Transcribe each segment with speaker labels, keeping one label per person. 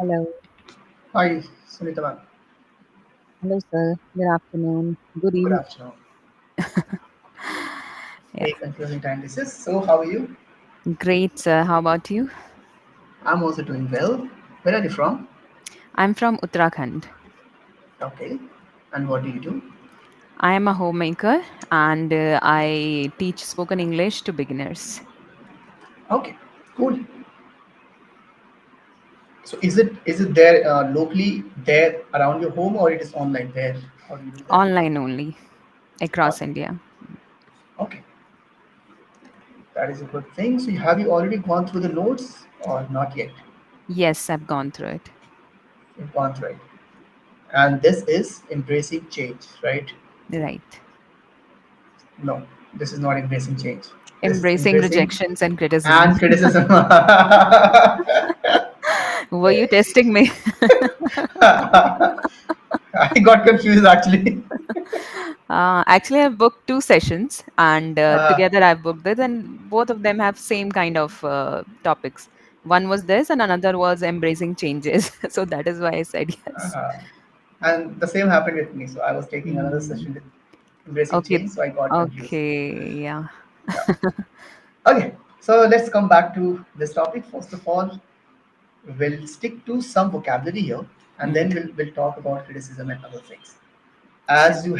Speaker 1: Hello.
Speaker 2: Hi, Sunita ma'am.
Speaker 1: Hello, sir. Good afternoon. Good
Speaker 2: Good
Speaker 1: evening.
Speaker 2: afternoon.
Speaker 1: Yeah.
Speaker 2: Very confusing time this is. So, how are you?
Speaker 1: Great, sir. How about you?
Speaker 2: I'm also doing well. Where are you from?
Speaker 1: I'm from Uttarakhand.
Speaker 2: Okay. And what do you do?
Speaker 1: I am a homemaker and I teach spoken English to beginners.
Speaker 2: Okay, cool. So, is it there locally there around your home, or it is online there? How do you do that?
Speaker 1: Online only across
Speaker 2: Online.
Speaker 1: India.
Speaker 2: Okay, that is a good thing. So, have you already gone through the notes, or not yet?
Speaker 1: Yes, I've gone through it.
Speaker 2: You've gone through it. And this is embracing change, right?
Speaker 1: Right.
Speaker 2: No, this is not embracing change. This is
Speaker 1: Embracing
Speaker 2: embracing
Speaker 1: rejections and criticism.
Speaker 2: and criticism.
Speaker 1: Were you testing me?
Speaker 2: I got confused actually.
Speaker 1: Actually, I've booked two sessions, and
Speaker 2: Uh,
Speaker 1: together I've booked this, and both of them have same kind of topics. One was this, and another was embracing changes. So that is why I said yes.
Speaker 2: uh, and the same happened with me. So I was taking another
Speaker 1: Hmm.
Speaker 2: session with embracing
Speaker 1: Okay.
Speaker 2: change, so I got confused.
Speaker 1: Okay. Yeah.
Speaker 2: Yeah. Okay. So let's come back to this topic. First of all, we'll stick to some vocabulary here, and then
Speaker 1: Hmm.
Speaker 2: we'll talk about criticism and other things.
Speaker 1: Sure.
Speaker 2: As you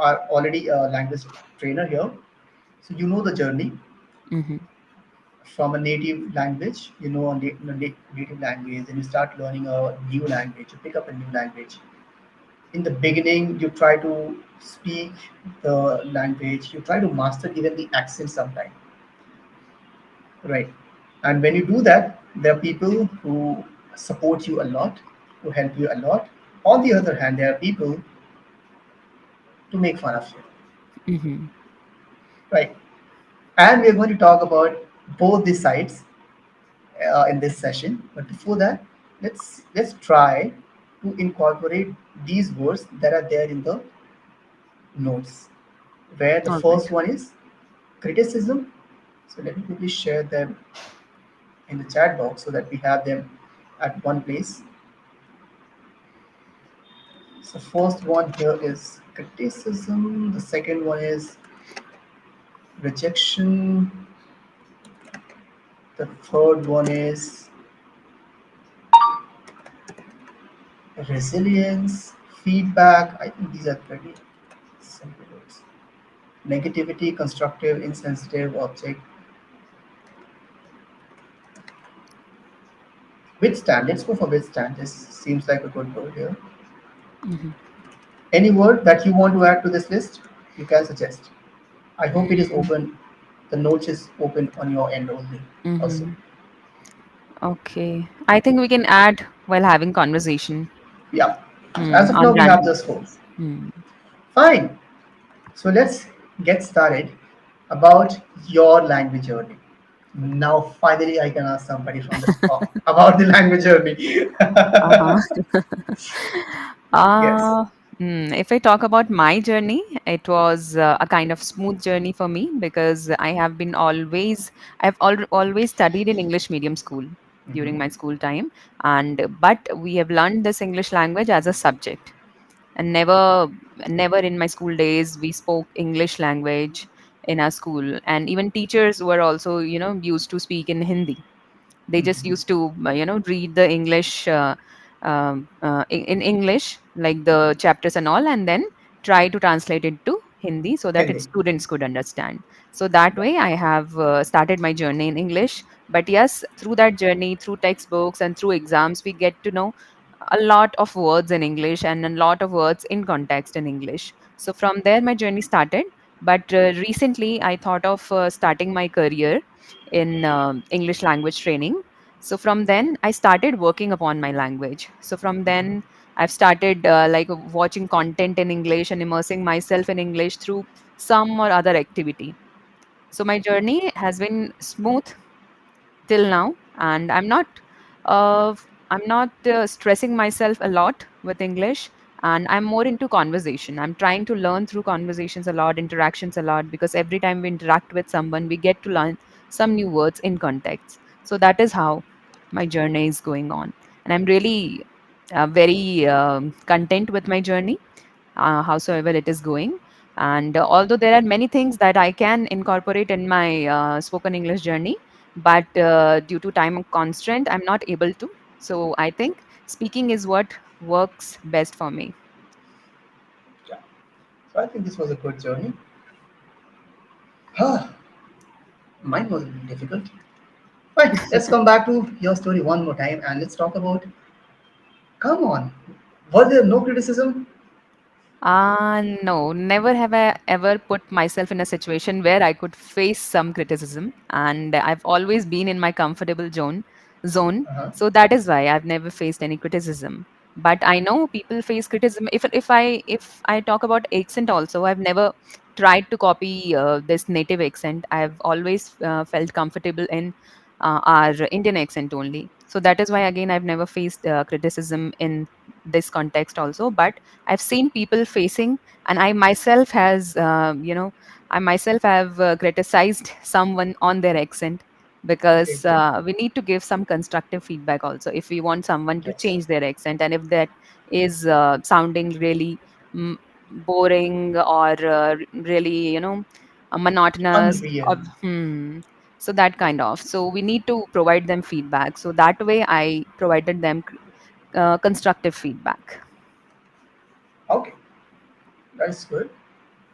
Speaker 2: are already a language trainer here, so you know the journey
Speaker 1: Hmm.
Speaker 2: from a native language, native language, and you start learning a new language, you pick up a new language. In the beginning, you try to speak the language, you try to master even the accent sometime, right? And when you do that, there are people who support you a lot, who help you a lot. On the other hand, there are people to make fun of you,
Speaker 1: Hmm.
Speaker 2: right? And we're going to talk about both the sides in this session. But before that, let's try to incorporate these words that are there in the notes. Where the
Speaker 1: All right.
Speaker 2: first one is criticism. So let me quickly share them in the chat box so that we have them at one place. So first one here is criticism. The second one is rejection. The third one is resilience, feedback. I think these are pretty simple words. Negativity, constructive, insensitive, object. Withstand. Let's go for withstand. This seems like a good word here.
Speaker 1: Hmm.
Speaker 2: Any word that you want to add to this list, you can suggest. I hope it is open. The notes is open on your end only. Also,
Speaker 1: Hmm. Okay. I think we can add while having conversation.
Speaker 2: yeah. As of
Speaker 1: On
Speaker 2: now, we have
Speaker 1: random
Speaker 2: those four.
Speaker 1: topics. Hmm.
Speaker 2: Fine. So let's get started about your language journey. Now, finally, I can ask somebody from the about the language journey.
Speaker 1: Uh-huh.
Speaker 2: Yes.
Speaker 1: If I talk about my journey, it was a kind of smooth journey for me because I've always studied in English medium school during my
Speaker 2: Hmm.
Speaker 1: school time, and but we have learned this English language as a subject, and never in my school days we spoke English language in our school, and even teachers were also used to speak in Hindi. They just
Speaker 2: Hmm.
Speaker 1: used to read the English in English, like the chapters and all, and then try to translate it to Hindi so that its
Speaker 2: Hindi.
Speaker 1: students could understand. So that
Speaker 2: Yeah.
Speaker 1: way I have started my journey in English. But yes, through that journey, through textbooks and through exams, we get to know a lot of words in English and a lot of words in context in English. So from there my journey started. But recently I thought of starting my career in English language training. So from then I started working upon my language. So from then I've started like watching content in English and immersing myself in English through some or other activity. So my journey has been smooth till now, and uh, I'm not stressing myself a lot with English, and I'm more into conversation. I'm trying to learn through conversations a lot, interactions a lot, because every time we interact with someone we get to learn some new words in context. So that is how my journey is going on. And I'm really very content with my journey, howsoever it is going. And although there are many things that I can incorporate in my spoken English journey, but due to time constraint, I'm not able to. So I think speaking is what works best for me.
Speaker 2: Yeah. So I think this was a good journey. Mine was a little difficult. Fine, let's come back to your story one more time and let's talk about. Come on, was there no criticism?
Speaker 1: No, never have I ever put myself in a situation where I could face some criticism, and I've always been in my comfortable zone.
Speaker 2: Uh-huh.
Speaker 1: So that is why I've never faced any criticism. But I know people face criticism. If I talk about accent also, I've never tried to copy this native accent. I've always felt comfortable in our Indian accent only. So that is why again I've never faced criticism in this context also. But I've seen people facing, and I myself have criticized someone on their accent,
Speaker 2: Okay,
Speaker 1: because
Speaker 2: good.
Speaker 1: we need to give some constructive feedback also if we want someone to
Speaker 2: Yes.
Speaker 1: change their accent, and if that is sounding really mm, boring or really, monotonous.
Speaker 2: Unreal.
Speaker 1: Or, so that kind of. So we need to provide them feedback. So that way, I provided them constructive feedback.
Speaker 2: Okay, that's good.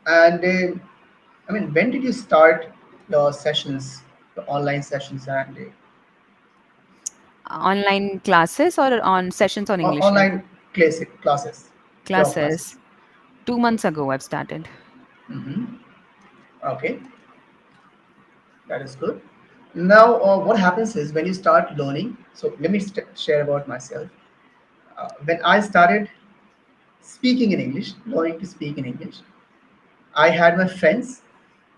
Speaker 2: And I mean, when did you start your sessions, the online sessions, and
Speaker 1: Online classes or on sessions on English Yaari?
Speaker 2: online classic classes, your classes?
Speaker 1: Classes. 2 months ago, I've started.
Speaker 2: Hmm. Okay, that is good. Now, what happens is when you start learning. So let me share about myself. When I started speaking in English, learning to speak in English, I had my friends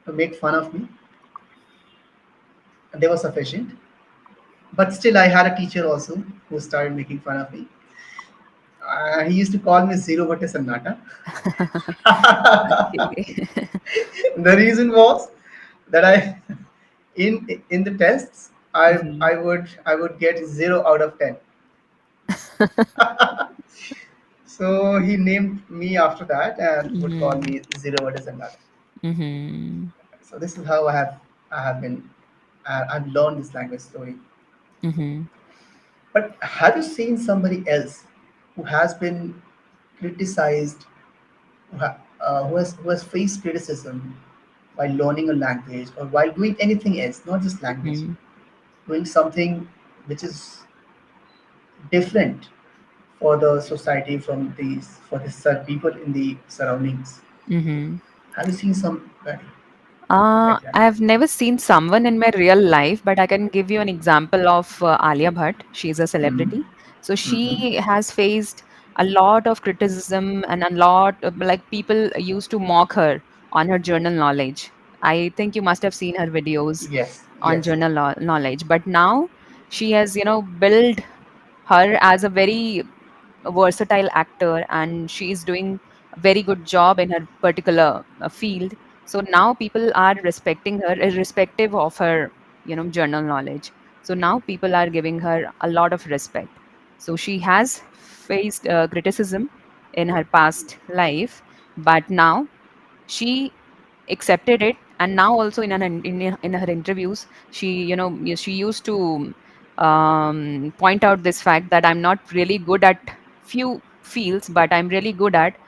Speaker 2: to make fun of me, and they were sufficient. But still, I had a teacher also who started making fun of me. He used to call me Zero Bate Sannata.
Speaker 1: Okay.
Speaker 2: The reason was that I, in the tests,
Speaker 1: Mhm.
Speaker 2: I would get 0 out of 10. So he named me after that and would call
Speaker 1: Mhm.
Speaker 2: me Zero Bate Sannata.
Speaker 1: Mhm.
Speaker 2: So this is how I have been I've learned this language slowly.
Speaker 1: Mhm.
Speaker 2: But have you seen somebody else who has been criticized, who has faced criticism while learning a language or while doing anything else, not just language,
Speaker 1: Mhm.
Speaker 2: doing something which is different for the society from these for the people in the surroundings?
Speaker 1: Mhm.
Speaker 2: Have you seen somebody like that?
Speaker 1: I've never seen someone in my real life, but I can give you an example of Alia Bhatt. She's a
Speaker 2: Mm-hmm.
Speaker 1: celebrity. So
Speaker 2: Mm-hmm.
Speaker 1: she has faced a lot of criticism, and a lot of, like, people used to mock her on her journal knowledge. I think you must have seen her videos
Speaker 2: Yes,
Speaker 1: on
Speaker 2: yes.
Speaker 1: journal knowledge. But now she has, built her as a very versatile actor, and she is doing a very good job in her particular field. So now people are respecting her irrespective of her, journal knowledge. So now people are giving her a lot of respect. So she has faced criticism in her past life, but now she accepted it. And now also in her interviews, she used to point out this fact that I'm not really good at few fields, but I'm really good at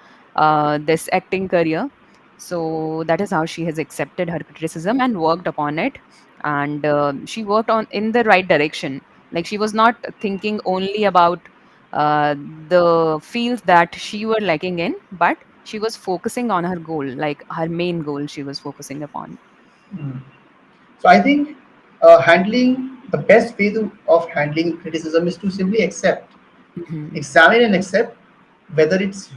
Speaker 1: this acting career. So that is how she has accepted her criticism and worked upon it. And she worked on in the right direction. Like, she was not thinking only about the fields that she were lacking in, but she was focusing on her goal, like her main goal she was focusing upon.
Speaker 2: Mm. So I think handling the best way of handling criticism is to simply accept,
Speaker 1: Hmm.
Speaker 2: examine and accept whether it's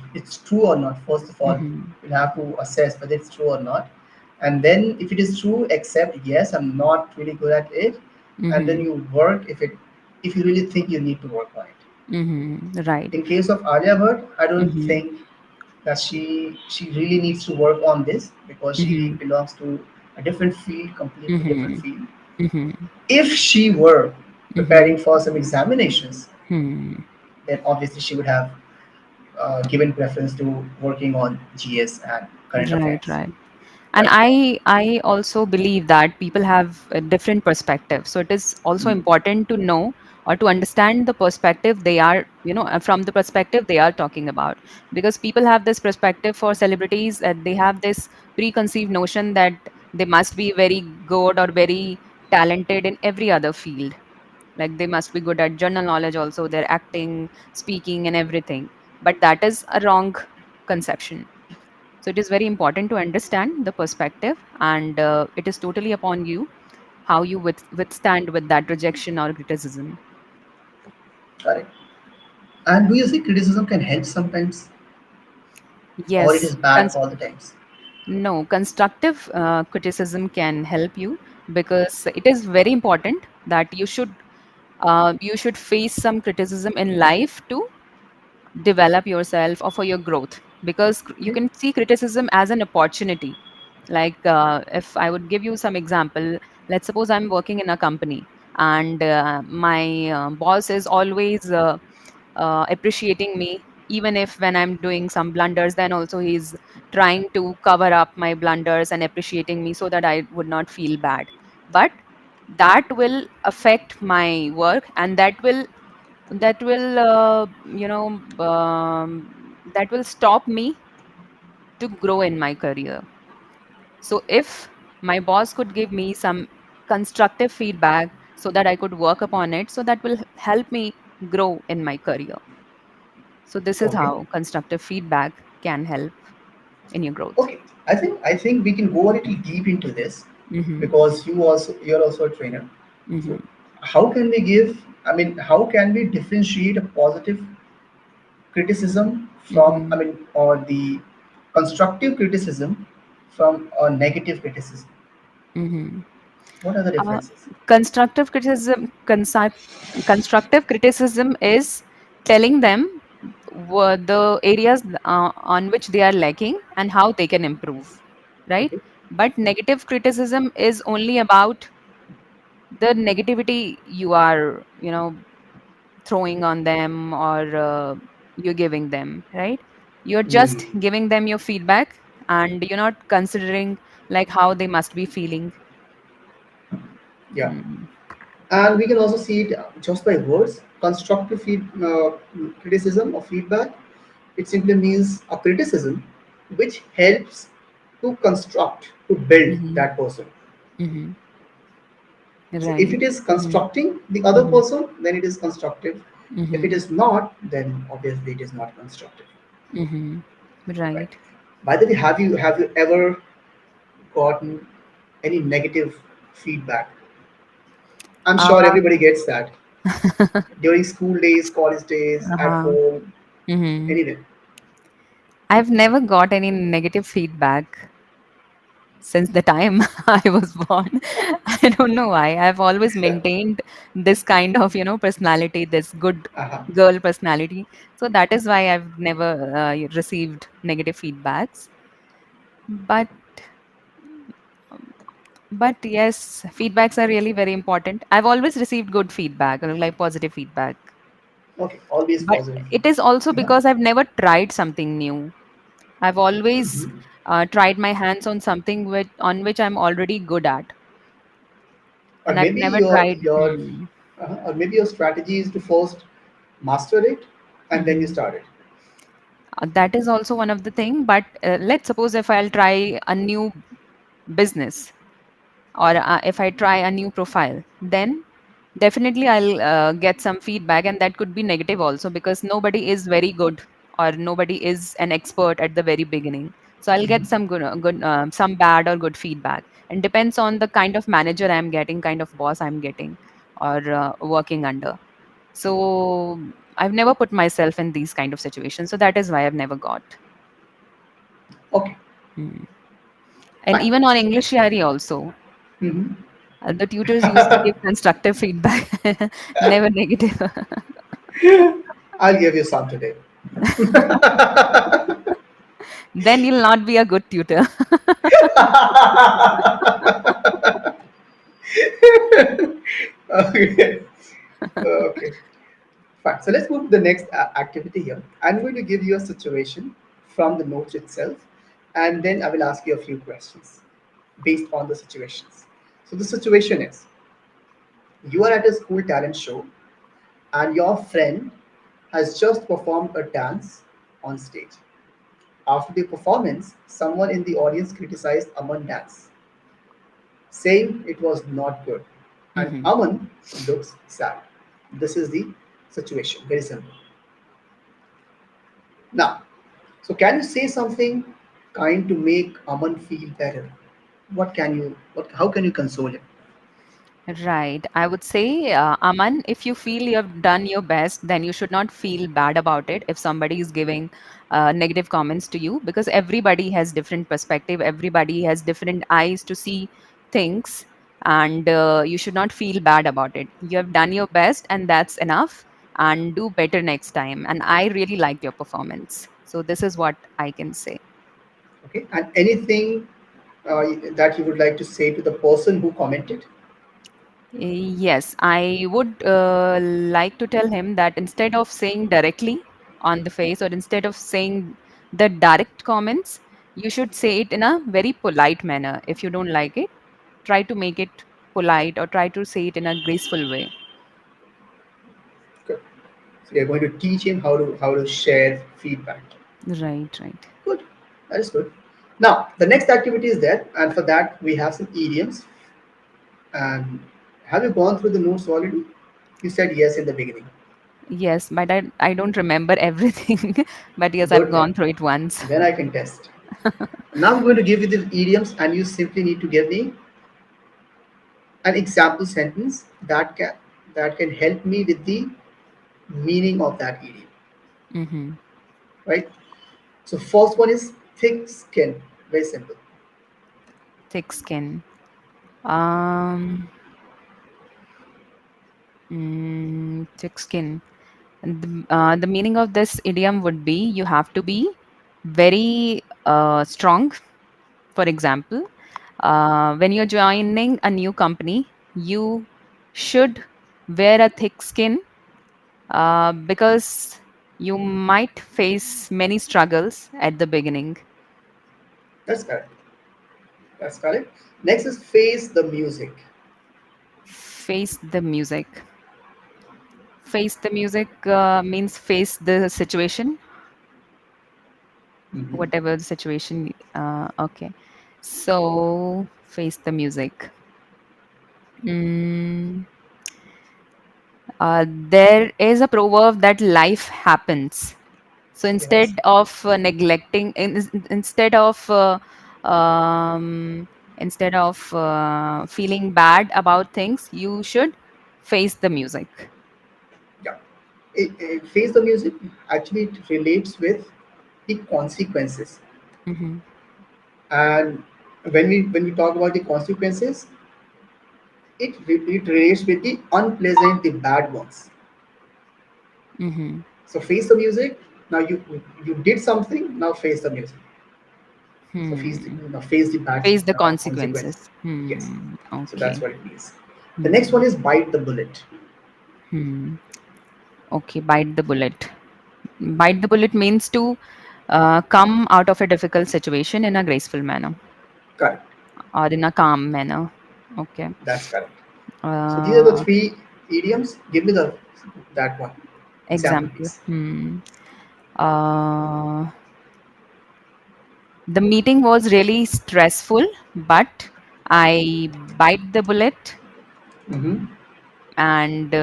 Speaker 2: true or not. First of all,
Speaker 1: Hmm.
Speaker 2: you'll have to assess whether it's true or not, and then if it is true, accept, yes, I'm not really good at it, and then
Speaker 1: Hmm.
Speaker 2: you work if you really think you need to work on it.
Speaker 1: Hmm. Right.
Speaker 2: In case of Alia Bhatt, I don't
Speaker 1: Hmm.
Speaker 2: think that she really needs to work on this because she
Speaker 1: Hmm.
Speaker 2: belongs to a different field, completely different
Speaker 1: Hmm.
Speaker 2: field.
Speaker 1: Mhm.
Speaker 2: If she were
Speaker 1: Mhm.
Speaker 2: preparing for some examinations,
Speaker 1: Hmm.
Speaker 2: then obviously she would have given preference to working on GS and current
Speaker 1: Right,
Speaker 2: affairs,
Speaker 1: right. And
Speaker 2: right?
Speaker 1: I also believe that people have a different perspective. So it is also
Speaker 2: Mm.
Speaker 1: important to know or to understand the perspective they are, from the perspective they are talking about. Because people have this perspective for celebrities that they have this preconceived notion that they must be very good or very talented in every other field. Like they must be good at general knowledge also, their acting, speaking, and everything. But that is a wrong conception. So it is very important to understand the perspective, and it is totally upon you how you withstand with that rejection or criticism.
Speaker 2: Correct. And do you think criticism can help sometimes, or it is
Speaker 1: Yes,
Speaker 2: bad all the times?
Speaker 1: no, constructive criticism can help you because it is very important that you should face some criticism in life to develop yourself or for your growth, because you
Speaker 2: Okay.
Speaker 1: can see criticism as an opportunity. Like if I would give you some example, let's suppose I'm working in a company, and my boss is always appreciating me, even if when I'm doing some blunders, then also he's trying to cover up my blunders and appreciating me so that I would not feel bad. But that will affect my work, and that will stop me to grow in my career. So if my boss could give me some constructive feedback so that I could work upon it, so that will help me grow in my career. So this is
Speaker 2: Okay.
Speaker 1: how constructive feedback can help in your growth.
Speaker 2: Okay. I think we can go a little deep into this
Speaker 1: Mm-hmm.
Speaker 2: because you're also a trainer. So
Speaker 1: Mm-hmm.
Speaker 2: how can we give? I mean, how can we differentiate a positive criticism from? I
Speaker 1: Mm-hmm.
Speaker 2: mean, or the constructive criticism from a negative criticism?
Speaker 1: Mm-hmm.
Speaker 2: What are the
Speaker 1: Uh,
Speaker 2: differences?
Speaker 1: constructive criticism is telling them the areas on which they are lacking and how they can improve, right?
Speaker 2: Okay.
Speaker 1: But negative criticism is only about the negativity you are, throwing on them, or you're giving them, right? You're just
Speaker 2: Mm,
Speaker 1: giving them your feedback, and you're not considering like how they must be feeling.
Speaker 2: yeah.
Speaker 1: Mm.
Speaker 2: And we can also see it just by words. Constructive criticism or feedback. It simply means a criticism which helps to construct, to build
Speaker 1: Mm-hmm.
Speaker 2: that person.
Speaker 1: Mm-hmm.
Speaker 2: So if
Speaker 1: Right.
Speaker 2: it is
Speaker 1: Mm-hmm.
Speaker 2: constructing the other
Speaker 1: Mm-hmm.
Speaker 2: person, then it is constructive. If it
Speaker 1: Mm-hmm.
Speaker 2: is not, then obviously it is not constructive.
Speaker 1: Mm-hmm.
Speaker 2: Right.
Speaker 1: Right.
Speaker 2: By the way, have you ever gotten any negative feedback? I'm sure
Speaker 1: Uh,
Speaker 2: everybody gets that during school days, college days, at
Speaker 1: uh-huh.
Speaker 2: home,
Speaker 1: Mm-hmm.
Speaker 2: anywhere.
Speaker 1: I've never got any negative feedback since the time I was born. I don't know why. I've always maintained this kind of, personality, this good
Speaker 2: Uh-huh.
Speaker 1: girl personality. So that is why I've never received negative feedbacks. But but yes, feedbacks are really very important. I've always received good feedback, like positive feedback.
Speaker 2: Okay, always
Speaker 1: But
Speaker 2: positive.
Speaker 1: it is also
Speaker 2: Uh-huh.
Speaker 1: because I've never tried something new. I've always
Speaker 2: Mhm.
Speaker 1: tried my hands on something on which I'm already good at,
Speaker 2: Or
Speaker 1: and I've
Speaker 2: maybe
Speaker 1: never
Speaker 2: your
Speaker 1: tried.
Speaker 2: your or maybe your strategy is to first master it and then you
Speaker 1: Mhm.
Speaker 2: start it.
Speaker 1: That is also one of the thing. But let's suppose if I'll try a new business, or if I try a new profile, then definitely I'll get some feedback, and that could be negative also, because nobody is very good or nobody is an expert at the very beginning. So I'll get some some bad or good feedback, and depends on the kind of manager I'm getting, kind of boss I'm getting, or working under. So I've never put myself in these kind of situations, so that is why I've never got.
Speaker 2: Okay,
Speaker 1: Hmm. And
Speaker 2: fine.
Speaker 1: even on English Yari also,
Speaker 2: Mhm.
Speaker 1: the tutors used to give constructive feedback, never negative.
Speaker 2: I'll give you some today.
Speaker 1: Then you'll not be a good tutor.
Speaker 2: Okay. Okay. Fine. So let's move to the next activity here. I'm going to give you a situation from the notes itself, and then I will ask you a few questions based on the situations. So the situation is you are at a school talent show, and your friend has just performed a dance on stage. After the performance, someone in the audience criticized Aman's dance, saying it was not good, and
Speaker 1: Hmm.
Speaker 2: Aman looks sad. This is the situation. Very simple. Now, so can you say something kind to make Aman feel better? What can you? What? How can you console him?
Speaker 1: Right. I would say, Aman, if you feel you have done your best, then you should not feel bad about it if somebody is giving negative comments to you, because everybody has different perspective, everybody has different eyes to see things, and you should not feel bad about it. You have done your best, and that's enough. And do better next time. And I really liked your performance. So this is what I can say.
Speaker 2: Okay. And anything that you would like to say to the person who commented?
Speaker 1: Yes, I would like to tell him that instead of saying directly on the face, or instead of saying the direct comments, you should say it in a very polite manner. If you don't like it, try to make it polite, or try to say it in a graceful way.
Speaker 2: Good. So you're going to teach him how to share feedback.
Speaker 1: Right, right.
Speaker 2: Good. That is good. Now the next activity is there, and for that we have some idioms. And have you gone through the notes already? You said yes in the beginning.
Speaker 1: Yes, but I don't remember everything. But yes, I've
Speaker 2: Good then.
Speaker 1: gone through it once.
Speaker 2: Then I can test. Now I'm going to give you the idioms, and you simply need to give me an example sentence that can help me with the meaning of that idiom.
Speaker 1: Mm-hmm.
Speaker 2: Right? So first one is thick skin. Very simple.
Speaker 1: Thick skin. Um, Thick skin. And the meaning of this idiom would be you have to be very strong. For example, when you're joining a new company, you should wear a thick skin, because you might face many struggles at the beginning.
Speaker 2: That's correct. That's correct. Next is face the music.
Speaker 1: Face the music. Face the music means face the situation,
Speaker 2: Mhm.
Speaker 1: whatever the situation. Okay. So, face the music. Mm, there is a proverb that life happens. So
Speaker 2: Yes.
Speaker 1: instead of um, feeling bad about things, you should face the music.
Speaker 2: Yeah. Face the music actually it relates with the consequences.
Speaker 1: Hmm.
Speaker 2: And when we talk about the consequences, it relates with the unpleasant, the bad ones.
Speaker 1: Hmm.
Speaker 2: So face the music. Now you did something. Now face the music. So
Speaker 1: Hmm.
Speaker 2: face the bad
Speaker 1: Face the
Speaker 2: consequences.
Speaker 1: consequences.
Speaker 2: Yes. So that's
Speaker 1: Okay.
Speaker 2: what it means. The next
Speaker 1: Hmm.
Speaker 2: one is bite the bullet.
Speaker 1: Hmm. Okay. Bite the bullet. Bite the bullet means to come out of a difficult situation in a graceful manner,
Speaker 2: Correct.
Speaker 1: or in a calm manner. Okay.
Speaker 2: That's correct. So these are the
Speaker 1: Uh,
Speaker 2: three idioms. Give me the that one example,
Speaker 1: Example.
Speaker 2: please.
Speaker 1: Uh, the meeting was really stressful, but I bite the bullet
Speaker 2: Mm-hmm.
Speaker 1: and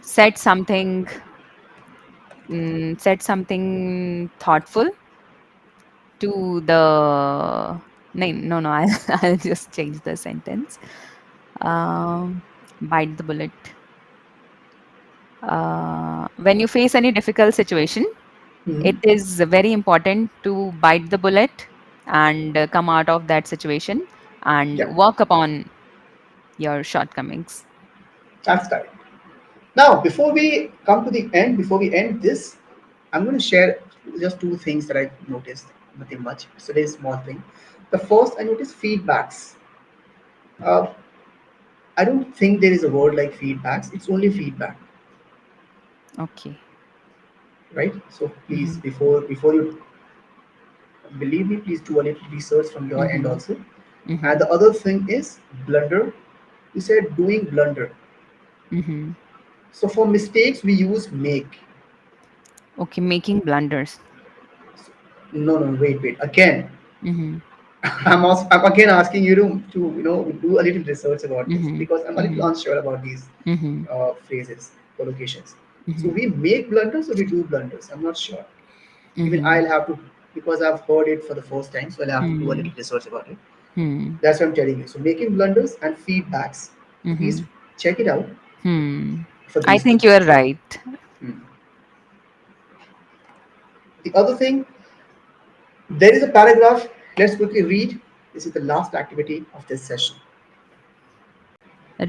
Speaker 1: said something, said something thoughtful to the. No, I'll just change the sentence. Um, Bite the bullet. When you face any difficult situation,
Speaker 2: Mm-hmm.
Speaker 1: it is very important to bite the bullet and come out of that situation and
Speaker 2: Yeah,
Speaker 1: work upon your shortcomings.
Speaker 2: that's correct. Now, before we end this, I'm going to share just two things that I noticed. Nothing much. It's a very small thing. The first, I noticed feedbacks. I don't think there is a word like feedbacks. It's only feedback,
Speaker 1: Okay.
Speaker 2: right? So please,
Speaker 1: Mm-hmm.
Speaker 2: before you believe me, please do a little research from your end
Speaker 1: Mm-hmm.
Speaker 2: also. And
Speaker 1: Mm-hmm.
Speaker 2: the other thing is blunder. You said doing blunder.
Speaker 1: Mm-hmm.
Speaker 2: So for mistakes, we use make.
Speaker 1: Okay, making blunders.
Speaker 2: No, no, wait. Again,
Speaker 1: Mm-hmm.
Speaker 2: I'm again asking you to do a little research about this
Speaker 1: Mm-hmm.
Speaker 2: because I'm a little
Speaker 1: Mm-hmm.
Speaker 2: unsure about these
Speaker 1: Mm-hmm.
Speaker 2: phrases, collocations. So
Speaker 1: Mm-hmm.
Speaker 2: we make blunders or we do blunders? I'm not sure. Even
Speaker 1: Mm-hmm.
Speaker 2: I'll have to, because I've heard it for the first time, so I'll have to do a
Speaker 1: Hmm.
Speaker 2: little research about it.
Speaker 1: Hmm.
Speaker 2: That's what I'm telling you. So making blunders and feedbacks. So please
Speaker 1: Mm-hmm.
Speaker 2: check it out
Speaker 1: Hmm.
Speaker 2: for
Speaker 1: I
Speaker 2: these two
Speaker 1: think you are
Speaker 2: things.
Speaker 1: right.
Speaker 2: Hmm. The other thing, there is a paragraph. Let's quickly read. This is the last activity of this session.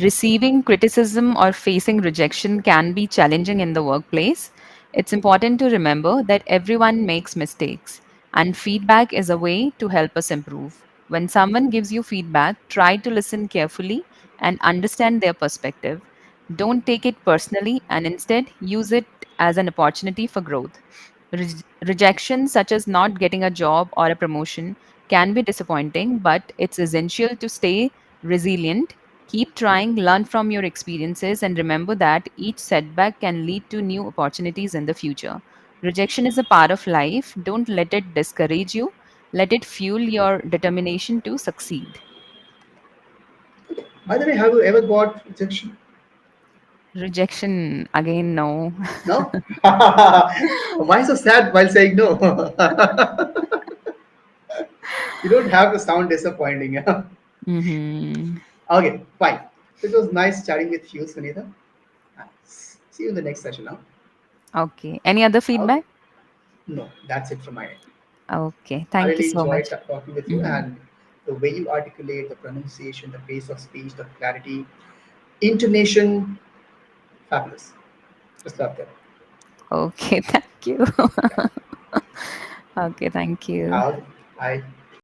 Speaker 1: Receiving criticism or facing rejection can be challenging in the workplace. It's important to remember that everyone makes mistakes, and feedback is a way to help us improve. When someone gives you feedback, try to listen carefully and understand their perspective. Don't take it personally and instead use it as an opportunity for growth. Rejection, such as not getting a job or a promotion, can be disappointing, but it's essential to stay resilient. Keep trying, learn from your experiences, and remember that each setback can lead to new opportunities in the future. Rejection is a part of life. Don't let it discourage you. Let it fuel your determination to succeed.
Speaker 2: By the way, have you ever got rejection?
Speaker 1: Rejection, again, no.
Speaker 2: No? Why so sad while saying no? You don't have to sound disappointing. Yeah?
Speaker 1: Hmm.
Speaker 2: Okay, fine. So it was nice chatting with you, Sunita. See you in the next session now.
Speaker 1: Okay. Any other
Speaker 2: Okay.
Speaker 1: feedback?
Speaker 2: No, that's it from my end.
Speaker 1: Okay.
Speaker 2: I
Speaker 1: Thank you
Speaker 2: really
Speaker 1: so
Speaker 2: enjoyed
Speaker 1: much.
Speaker 2: talking with you,
Speaker 1: Hmm.
Speaker 2: and the way you articulate, the pronunciation, the pace of speech, the clarity, intonation, fabulous. Just love that.
Speaker 1: Okay. Thank you.
Speaker 2: Yeah.
Speaker 1: Okay. Thank you.
Speaker 2: Okay. Bye.